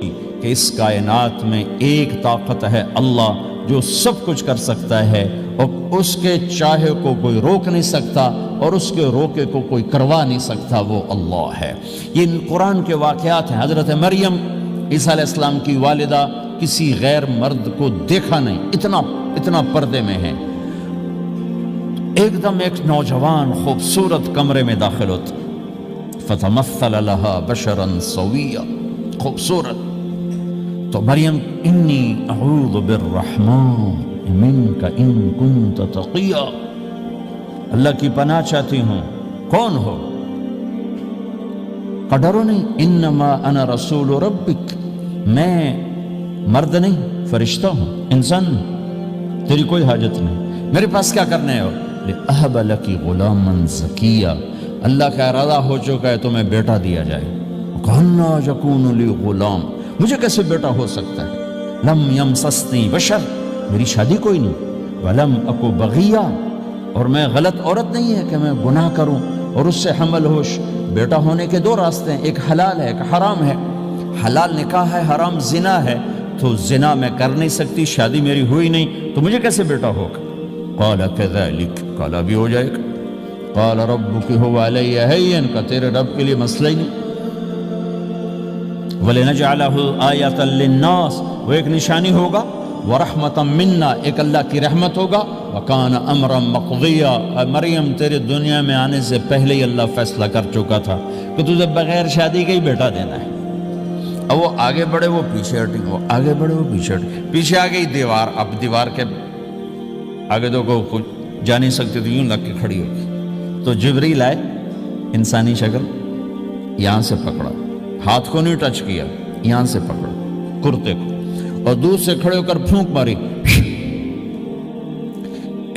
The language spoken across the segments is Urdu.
کہ اس کائنات میں ایک طاقت ہے اللہ جو سب کچھ کر سکتا ہے، اور اس کے چاہے کو کوئی روک نہیں سکتا اور اس کے روکے کو کوئی کروا نہیں سکتا، وہ اللہ ہے۔ یہ قرآن کے واقعات ہیں۔ حضرت مریم عیسیٰ علیہ السلام کی والدہ کسی غیر مرد کو دیکھا نہیں، اتنا پردے میں ہے۔ ایک دم ایک نوجوان خوبصورت کمرے میں داخل ہوتا، فتمثل لها بشرا سویا، خوبصورت۔ تو مریم انی اعوذ بالرحمن منک ان کنت تقیا، اللہ کی پناہ چاہتی ہوں۔ کون ہو؟ ڈرو نہیں، انما انا رسول ربک، میں مرد نہیں فرشتہ ہوں، انسان نہیں، تیری کوئی حاجت نہیں، میرے پاس کیا کرنے ہو؟ لأہب لکی غلاما زکیا، اللہ کا ارادہ ہو چکا ہے تمہیں بیٹا دیا جائے۔ کہنا یکون لی غلام، مجھے کیسے بیٹا ہو سکتا ہے؟ لم یمسسنی بشر، میری شادی کوئی نہیں، ولم اکو بغیا، اور میں غلط عورت نہیں ہے کہ میں گناہ کروں اور اس سے حمل ہوش۔ بیٹا ہونے کے دو راستے ہیں، ایک حلال ہے ایک حرام ہے۔ حلال نکاح ہے، حرام زنا ہے، تو زنا میں کر نہیں سکتی، شادی میری ہوئی نہیں، تو مجھے کیسے بیٹا ہوگا؟ قال کذالک، قال بھی ہو جائے گا۔ قال ربک هو علی ہین، کا تیرے رب کے لیے مسئلہ ہی نہیں۔ وَلِنَجْعَلَهُ آیَةً لِلنَّاسِ، وہ ایک نشانی ہوگا، وَرَحْمَةً مِنَّا، ایک اللہ کی رحمت ہوگا، وَكَانَ أَمْرًا مَقْضِيًّا، مریم تیرے دنیا میں آنے سے پہلے ہی اللہ فیصلہ کر چکا تھا کہ تجھے بغیر شادی کے ہی بیٹا دینا ہے۔ اب وہ آگے بڑھے وہ پیچھے ہٹی، وہ آگے بڑھے وہ پیچھے ہٹی، پیچھے آ گئی دیوار، اب دیوار کے آگے تو کوئی جا نہیں سکتی تھی، یوں لگ کے کھڑی ہوگی۔ تو جبریل آئے، انسانی شکل، یہاں سے پکڑا، ہاتھ کو نہیں ٹچ کیا، یہاں سے پکڑا کرتے کو، اور دور سے کھڑے ہو کر پھونک ماری،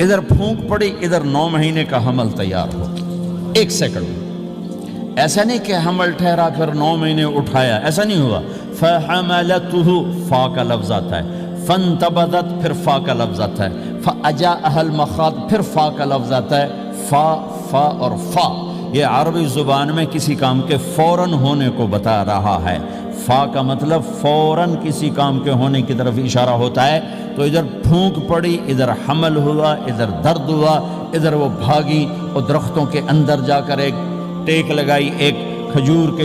ادھر پھونک پڑی، ادھر 9 مہینے کا حمل تیار ہو، 1 سیکنڈ میں۔ ایسا نہیں کہ حمل ٹھہرا پھر 9 مہینے اٹھایا، ایسا نہیں ہوا۔ فَحَمَلَتُهُ، فا کا لفظ آتا ہے، فَانْتَبَذَتْ، پھر فا کا لفظ آتا ہے، فَأَجَاءَهَا الْمَخَاضُ، پھر فا کا لفظ آتا ہے۔ فا اور فا یہ عربی زبان میں کسی کام کے فوراً ہونے کو بتا رہا ہے۔ فا کا مطلب فوراً کسی کام کے ہونے کی طرف اشارہ ہوتا ہے۔ تو ادھر پھونک پڑی، ادھر حمل ہوا، ادھر درد ہوا، ادھر وہ بھاگی اور درختوں کے اندر جا کر ایک ٹیک لگائی ایک کھجور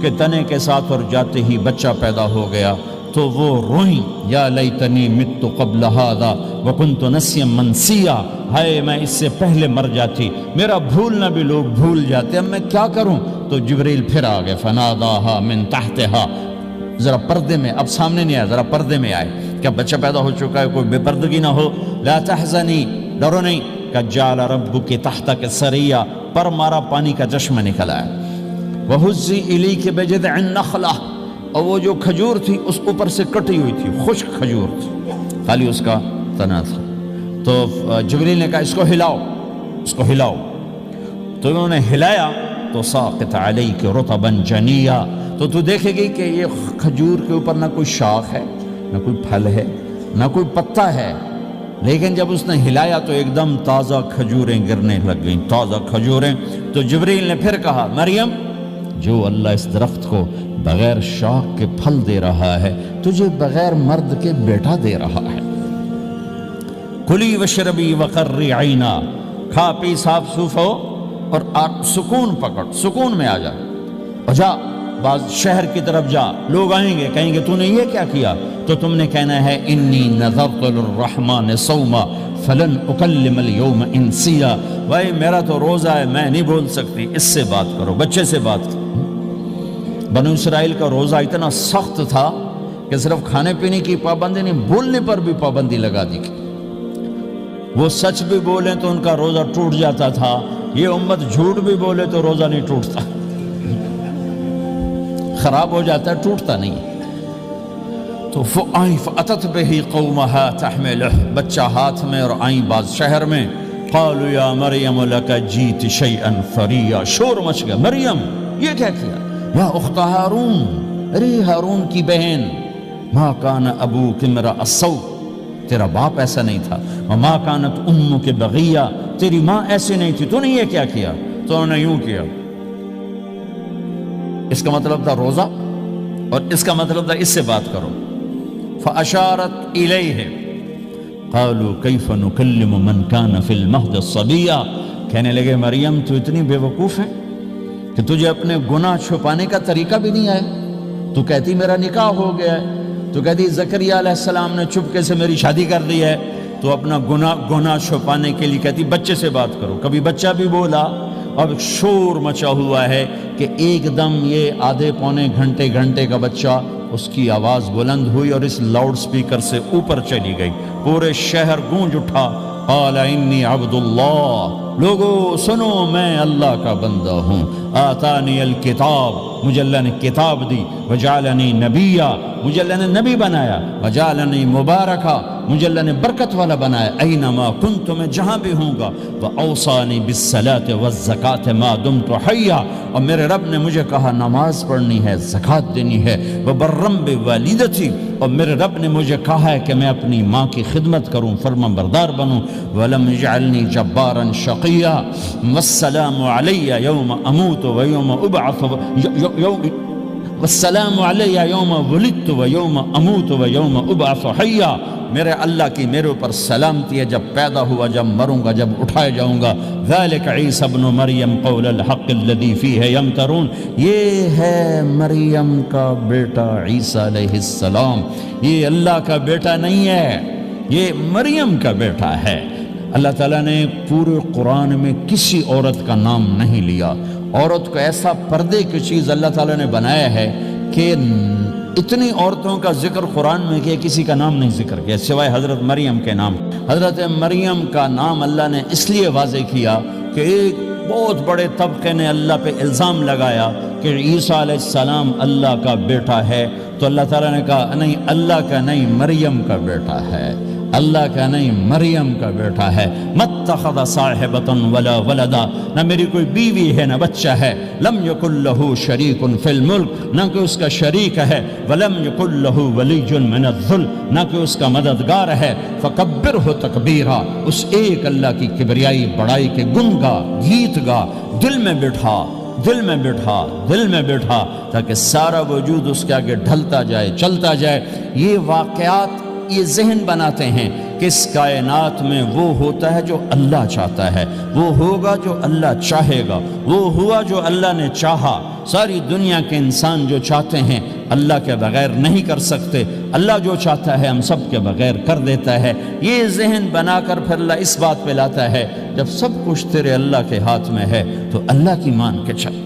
کے تنے کے ساتھ، اور جاتے ہی بچہ پیدا ہو گیا۔ تو وہ روئیں، یا لیتنی مت قبل ھذا وکنت نسیا منسیا، ہائے میں اس سے پہلے مر جاتی، میرا بھولنا بھی لوگ بھول جاتے، اب میں کیا کروں؟ تو جبریل پھر آ گئے، فناداھا من تحتھا، ذرا پردے میں، اب سامنے نہیں آیا، ذرا پردے میں آئے، کیا بچہ پیدا ہو چکا ہے، کوئی بے پردگی نہ ہو۔ لا تحزنی، ڈرو نہیں، قد جعل ربک تحتک سریا، پر مارا پانی کا چشمہ نکل آیا۔ وہزی الیک بجذع النخلہ، اور وہ جو کھجور تھی اس اوپر سے کٹی ہوئی تھی، خشک کھجور تھی، خالی اس کا تنا تھا۔ تو جبریل نے کہا اس کو ہلاؤ، اس کو ہلاؤ، تو انہوں نے ہلایا تو ساقط علیک رطبا جنیا، تو تو دیکھے گی کہ یہ کھجور کے اوپر نہ کوئی شاخ ہے، نہ کوئی پھل ہے، نہ کوئی پتا ہے، لیکن جب اس نے ہلایا تو ایک دم تازہ کھجوریں گرنے لگ گئیں، تازہ کھجوریں۔ تو جبریل نے پھر کہا مریم، جو اللہ اس درخت کو بغیر شاخ کے پھل دے رہا ہے تجھے بغیر مرد کے بیٹا دے رہا ہے۔ کلی وشربی وقری عینا، کھا پی صاف صوف ہو اور سکون پکڑ، سکون میں آ جا، اور جا بعض شہر کی طرف جا، لوگ آئیں گے کہیں گے تو نے یہ کیا کیا، تو تم نے کہنا ہے انی نذرت للرحمن صوما فلن اکلم اليوم انسیا، بھائی میرا تو روزہ ہے، میں نہیں بول سکتی، اس سے بات کرو، بچے سے بات کرو۔ بنو اسرائیل کا روزہ اتنا سخت تھا کہ صرف کھانے پینے کی پابندی نہیں، بولنے پر بھی پابندی لگا دی، وہ سچ بھی بولیں تو ان کا روزہ ٹوٹ جاتا تھا، یہ امت جھوٹ بھی بولے تو روزہ نہیں ٹوٹتا، خراب ہو جاتا ہے، ٹوٹتا نہیں۔ تو فَأَتَتْ بِهِ قَوْمَهَا تَحْمِلُهُ، بچہ ہاتھ میں، اور آئیں بعض شہر میں، قَالُوا يَا مَرْيَمُ لَكَ جِئْتِ شَيْئًا فَرِيًّا، شور مچ گیا، مریم یہ کیا کیا، یا اخت ہارون، ارے ہارون کی بہن، ما کان ابوک امرأ السوء، تیرا باپ ایسا نہیں تھا، وما کانت امک بغیہ، تیری ماں ایسی نہیں تھی، تو نے یہ کیا کیا؟ تو انہوں نے یوں کیا، اس کا مطلب تھا روزہ، اور اس کا مطلب تھا اس سے بات کرو. فاشارت الیہ قالوا کیف نکلم من کان فی المہد صبیا. کہنے لگے مریم تو اتنی بے وقوف ہے کہ تجھے اپنے گناہ چھپانے کا طریقہ بھی نہیں آیا. تو کہتی میرا نکاح ہو گیا ہے, تو کہتی زکریا علیہ السلام نے چپکے سے میری شادی کر دی ہے. تو اپنا گناہ چھپانے کے لیے کہتی بچے سے بات کرو. کبھی بچہ بھی بولا. اب شور مچا ہوا ہے کہ ایک دم یہ آدھے پونے گھنٹے کا بچہ, اس کی آواز بلند ہوئی اور اس لاؤڈ سپیکر سے اوپر چلی گئی. پورے شہر گونج اٹھا. قال انی عبد اللہ. لوگو سنو, میں اللہ کا بندہ ہوں. آتانی الکتاب, مجھے اللہ نے کتاب دی. وجعلنی نبیا, مجھے اللہ نے نبی بنایا. وجعلنی مبارکا, مجھے اللہ نے برکت والا بنایا. اینما کنت, میں جہاں بھی ہوں گا. واوصانی بالصلاۃ والزکاۃ ما دمت حیا, اور میرے رب نے مجھے کہا نماز پڑھنی ہے, زکوٰۃ دینی ہے. وبرم بوالدتی, اور میرے رب نے مجھے کہا ہے کہ میں اپنی ماں کی خدمت کروں, فرما بردار بنوں. ولم یجعلنی جبارا شقیا, والسلام علی یوم اموت ویوم ابعث, والسلام علی یوم ولدت ویوم اموت ویوم ابعث حیا. میرے اللہ کی میرے اوپر سلامتی ہے جب پیدا ہوا, جب مروں گا, جب اٹھائے جاؤں گا. ذالک عیسی ابن مریم قول الحق الذی فیہ یمترون. یہ ہے مریم کا بیٹا عیسیٰ علیہ السلام. یہ اللہ کا بیٹا نہیں ہے, یہ مریم کا بیٹا ہے. اللہ تعالیٰ نے پورے قرآن میں کسی عورت کا نام نہیں لیا. عورت کو ایسا پردے کی چیز اللہ تعالیٰ نے بنایا ہے کہ اتنی عورتوں کا ذکر قرآن میں کیا, کسی کا نام نہیں ذکر کیا سوائے حضرت مریم کے نام. حضرت مریم کا نام اللہ نے اس لیے واضح کیا کہ ایک بہت بڑے طبقے نے اللہ پہ الزام لگایا کہ عیسیٰ علیہ السلام اللہ کا بیٹا ہے. تو اللہ تعالیٰ نے کہا نہیں, اللہ کا نہیں, مریم کا بیٹا ہے. اللہ کا نہیں, مریم کا بیٹا ہے. متخذ صاحبۃ ولا ولدا, نہ میری کوئی بیوی ہے نہ بچہ ہے. لم یکن لہ شریک فی الملک, نہ کہ اس کا شریک ہے. ولم یکن لہ ولی من الذل, نہ کہ اس کا مددگار ہے. فکبرہ تکبیرا, اس ایک اللہ کی کبریائی بڑائی کے گن گا, گیت گا, دل میں بٹھا, دل میں بٹھا, دل میں بٹھا, تاکہ سارا وجود اس کے آگے ڈھلتا جائے, چلتا جائے. یہ واقعات یہ ذہن بناتے ہیں کہ اس کائنات میں وہ ہوتا ہے جو اللہ چاہتا ہے, وہ ہوگا جو اللہ چاہے گا, وہ ہوا جو اللہ نے چاہا. ساری دنیا کے انسان جو چاہتے ہیں اللہ کے بغیر نہیں کر سکتے, اللہ جو چاہتا ہے ہم سب کے بغیر کر دیتا ہے. یہ ذہن بنا کر پھر اللہ اس بات پہ لاتا ہے جب سب کچھ تیرے اللہ کے ہاتھ میں ہے تو اللہ کی مان کے چل.